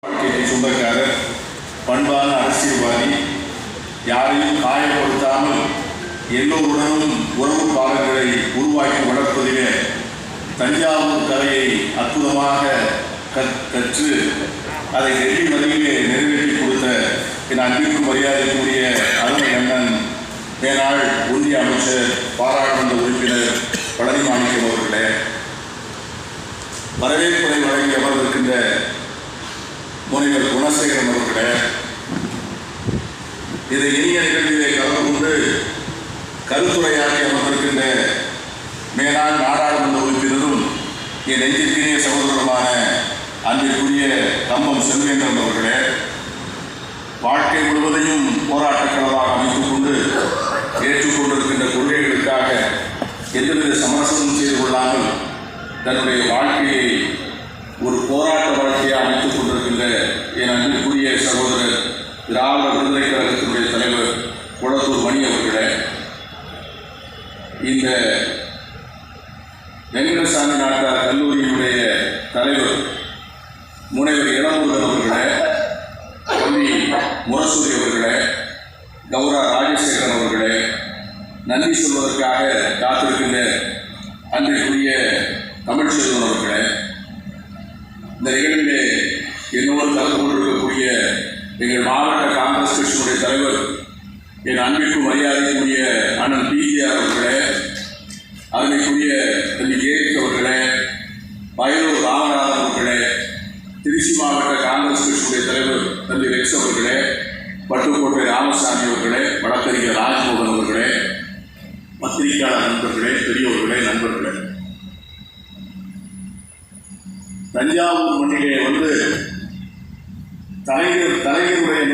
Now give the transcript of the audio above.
சொந்தக்காரர், பண்பான அரசியல்வாதி, யாரையும் காயப்படுத்தாமல் எல்லோருடனும் உறவு பாலங்களை உருவாக்கி வளர்ப்பதிலே தஞ்சாவூர் கலையை அற்புதமாக கற்று அதை டெல்லி வரையிலே நிறைவேற்றி கொடுத்த என் அன்பிற்கும் மரியாதைக்குரிய அருமை அண்ணன் மேனாள் ஒன்றிய அமைச்சர், பாராளுமன்ற உறுப்பினர் பழனி மாணிக்கம் அவர்களே, வரவேற்புரை வழங்கி அமர்ந்திருக்கின்ற முனைவர் குணசேகரன் அவர்களே, இதை இனிய நிகழ்விலே கலந்து கொண்டு கருத்துரையாற்றி அமர்ந்திருக்கின்ற மேலாண் நாடாளுமன்ற உறுப்பினரும் என் நெஞ்சிற்கினிய சகோதரருமான அன்பிற்குரிய கம்பம் செல்வேந்திரன் அவர்களே, வாழ்க்கை முழுவதையும் போராட்டக்களமாக அமைத்துக் கொண்டு ஏற்றுக்கொண்டிருக்கின்ற கொள்கைகளுக்காக எந்தவித சமரசமும் செய்து கொள்ளாமல் தன்னுடைய வாழ்க்கையை ஒரு போராட்ட வாழ்க்கையாக அமைத்துக் கொண்டிருக்கின்ற என் அன்பிற்குரிய சகோதரர் திராவிட விடுதலை கழகத்தினுடைய தலைவர் குளத்தூர் மணி அவர்களே, இந்த வெங்கடசாமி நாட்டார் கல்லூரியினுடைய தலைவர் முனைவர் இளமுருகன் அவர்களே, பள்ளி முரசூரி அவர்களே, கௌரா ராஜசேகரன் அவர்களே, நன்றி சொல்வதற்காக காத்திருக்கின்ற அன்றைக்குரிய தமிழ்ச்செல்வன் அவர்களே, இந்த நிகழ்விலே என்னோடு கலந்து கொண்டிருக்கக்கூடிய எங்கள் மாவட்ட காங்கிரஸ் கட்சியினுடைய தலைவர் என் அன்பிற்கும் மரியாதைக்குரிய அண்ணன் பிஜிஆர் அவர்களே, அதனைக்குரிய தம்பி ஜேக் அவர்களே, வயலூர் ராமநாதன் அவர்களே, திருச்சி மாவட்ட காங்கிரஸ் கட்சியுடைய தலைவர் தம்பி ரெக்ஸ் அவர்களே, பட்டுக்கோட்டை ராமசாமி அவர்களே, வழக்கறிஞர் ராஜ்மோகன் அவர்களே, பத்திரிகையாளர் நண்பர்களே, பெரியவர்களே, நண்பர்களே, தஞ்சாவூர் மண்ணிலே வந்து தலைவருடைய